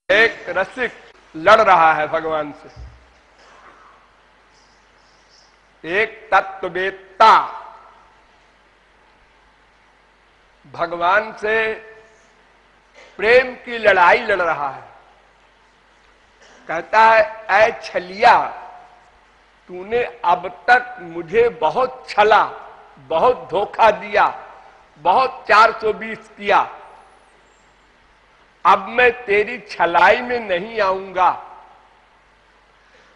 एक रसिक लड़ रहा है भगवान से। एक तत्ववेत्ता भगवान से प्रेम की लड़ाई लड़ रहा है। कहता है, ऐ छलिया, तूने अब तक मुझे बहुत छला, बहुत धोखा दिया, बहुत 420 किया। अब मैं तेरी छलाई में नहीं आऊंगा।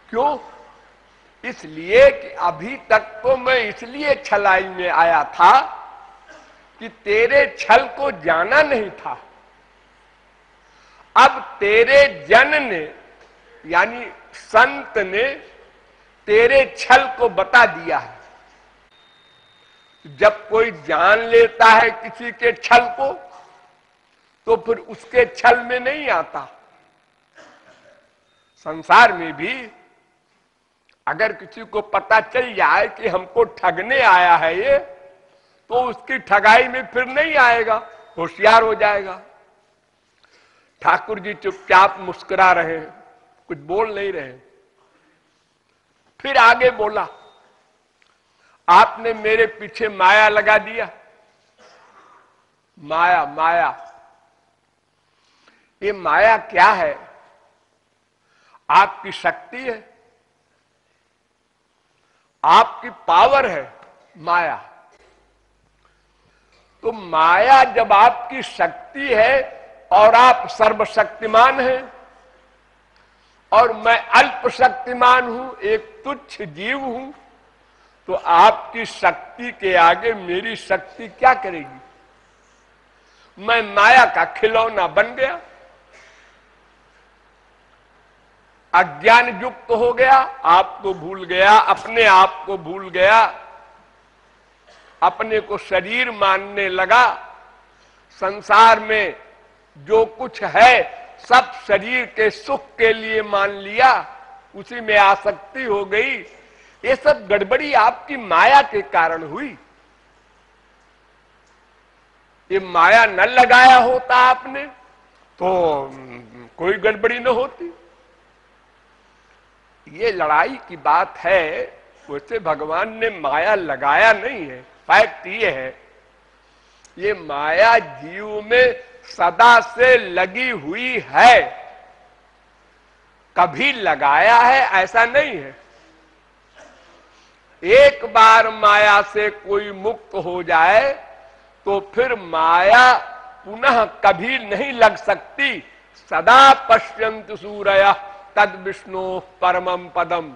क्यों? इसलिए कि अभी तक तो मैं इसलिए छलाई में आया था कि तेरे छल को जाना नहीं था। अब तेरे जन ने यानी संत ने तेरे छल को बता दिया है। जब कोई जान लेता है किसी के छल को तो फिर उसके छल में नहीं आता। संसार में भी अगर किसी को पता चल जाए कि हमको ठगने आया है ये, तो उसकी ठगाई में फिर नहीं आएगा, होशियार हो जाएगा। ठाकुर जी चुपचाप मुस्कुरा रहे हैं, कुछ बोल नहीं रहे। फिर आगे बोला, आपने मेरे पीछे माया लगा दिया। माया माया, ये माया क्या है? आपकी शक्ति है, आपकी पावर है माया। तो माया जब आपकी शक्ति है और आप सर्वशक्तिमान हैं और मैं अल्प शक्तिमान हूं, एक तुच्छ जीव हूं, तो आपकी शक्ति के आगे मेरी शक्ति क्या करेगी? मैं माया का खिलौना बन गया, अज्ञान युक्त हो गया, आपको भूल गया, अपने आप को भूल गया, अपने को शरीर मानने लगा। संसार में जो कुछ है सब शरीर के सुख के लिए मान लिया, उसी में आसक्ति हो गई। ये सब गड़बड़ी आपकी माया के कारण हुई। ये माया न लगाया होता आपने तो कोई गड़बड़ी न होती। ये लड़ाई की बात है। वैसे भगवान ने माया लगाया नहीं है, फैक्ट ये है, ये माया जीव में सदा से लगी हुई है, कभी लगाया है ऐसा नहीं है। एक बार माया से कोई मुक्त हो जाए तो फिर माया पुनः कभी नहीं लग सकती। सदा पश्यन्तु सूरयः तद विष्णु परमम पदम।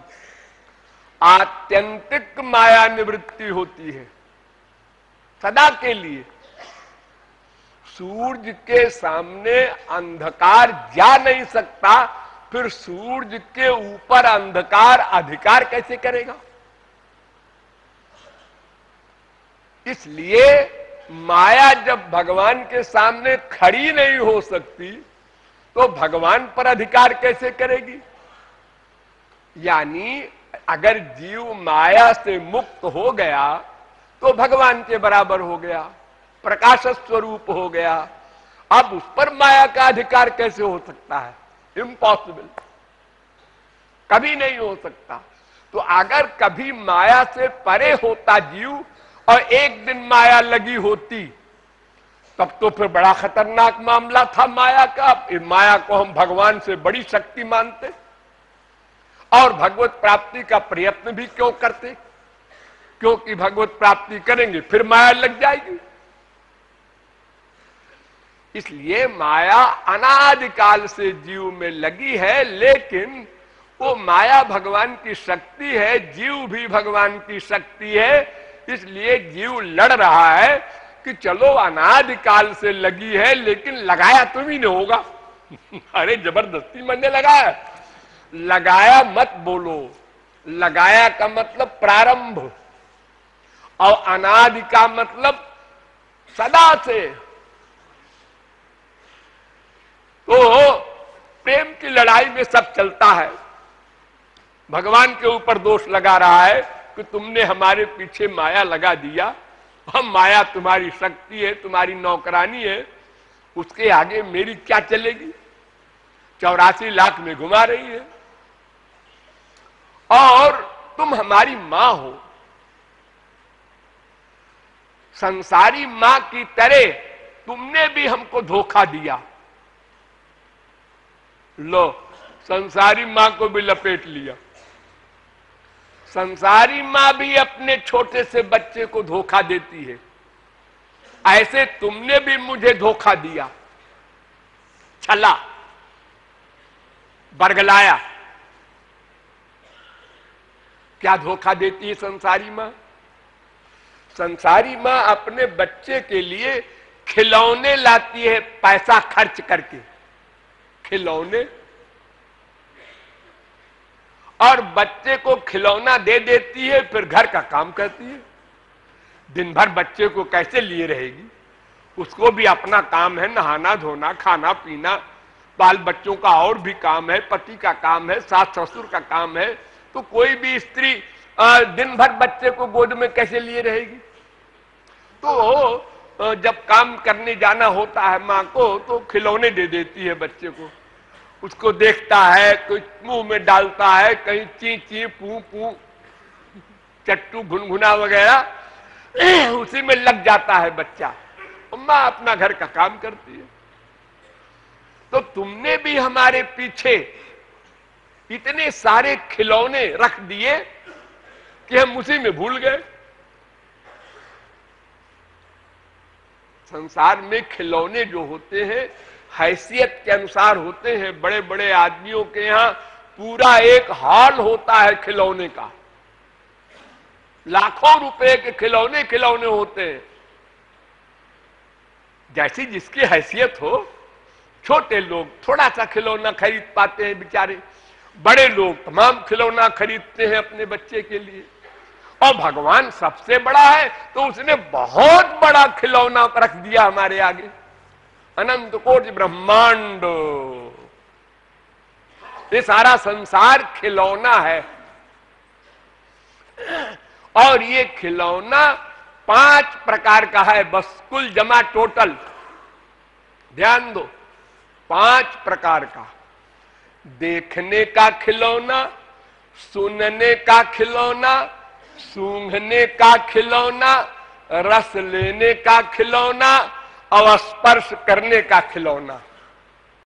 आत्यंतिक माया निवृत्ति होती है सदा के लिए। सूरज के सामने अंधकार जा नहीं सकता, फिर सूरज के ऊपर अंधकार अधिकार कैसे करेगा? इसलिए माया जब भगवान के सामने खड़ी नहीं हो सकती तो भगवान पर अधिकार कैसे करेगी? यानी अगर जीव माया से मुक्त हो गया तो भगवान के बराबर हो गया, प्रकाश स्वरूप हो गया। अब उस पर माया का अधिकार कैसे हो सकता है? इम्पॉसिबल, कभी नहीं हो सकता। तो अगर कभी माया से परे होता जीव और एक दिन माया लगी होती तब तो फिर बड़ा खतरनाक मामला था माया का। माया को हम भगवान से बड़ी शक्ति मानते और भगवत प्राप्ति का प्रयत्न भी क्यों करते? क्योंकि भगवत प्राप्ति करेंगे फिर माया लग जाएगी। इसलिए माया अनादिकाल से जीव में लगी है, लेकिन वो माया भगवान की शक्ति है, जीव भी भगवान की शक्ति है। इसलिए जीव लड़ रहा है कि चलो अनादिकाल से लगी है लेकिन लगाया तुम ही नहीं होगा। अरे जबरदस्ती मैंने लगाया। लगाया मत बोलो, लगाया का मतलब प्रारंभ और अनादि का मतलब सदा से। तो प्रेम की लड़ाई में सब चलता है। भगवान के ऊपर दोष लगा रहा है कि तुमने हमारे पीछे माया लगा दिया, हम माया तुम्हारी शक्ति है, तुम्हारी नौकरानी है, उसके आगे मेरी क्या चलेगी? 84 लाख में घुमा रही है और तुम हमारी मां हो। संसारी मां की तरह तुमने भी हमको धोखा दिया। लो, संसारी मां को भी लपेट लिया। संसारी मां भी अपने छोटे से बच्चे को धोखा देती है, ऐसे तुमने भी मुझे धोखा दिया, छला, बरगलाया। क्या धोखा देती है संसारी मां? संसारी मां अपने बच्चे के लिए खिलौने लाती है, पैसा खर्च करके, खिलौने, और बच्चे को खिलौना दे देती है, फिर घर का काम करती है। दिन भर बच्चे को कैसे लिए रहेगी? उसको भी अपना काम है, नहाना धोना, खाना पीना, बाल बच्चों का और भी काम है, पति का काम है, सास ससुर का काम है। तो कोई भी स्त्री दिन भर बच्चे को गोद में कैसे लिए रहेगी? तो जब काम करने जाना होता है मां को, तो खिलौने दे देती है बच्चे को। उसको देखता है, कोई मुंह में डालता है, कहीं ची ची पू पू, चट्टू घुनघुना वगैरह, उसी में लग जाता है बच्चा। मां अपना घर का काम करती है। तो तुमने भी हमारे पीछे इतने सारे खिलौने रख दिए कि हम उसी में भूल गए। संसार में खिलौने जो होते हैं हैसियत के अनुसार होते हैं। बड़े बड़े आदमियों के यहां पूरा एक हॉल होता है खिलौने का, लाखों रुपए के खिलौने खिलौने होते हैं। जैसी जिसकी हैसियत हो, छोटे लोग थोड़ा सा खिलौना खरीद पाते हैं बेचारे, बड़े लोग तमाम खिलौना खरीदते हैं अपने बच्चे के लिए। और भगवान सबसे बड़ा है तो उसने बहुत बड़ा खिलौना रख दिया हमारे आगे, अनंत कोटि ब्रह्मांड। ये सारा संसार खिलौना है। और ये खिलौना 5 प्रकार का है, बस कुल जमा टोटल ध्यान दो, 5 प्रकार का। देखने का खिलौना, सुनने का खिलौना, सूंघने का खिलौना, रस लेने का खिलौना और स्पर्श करने का खिलौना।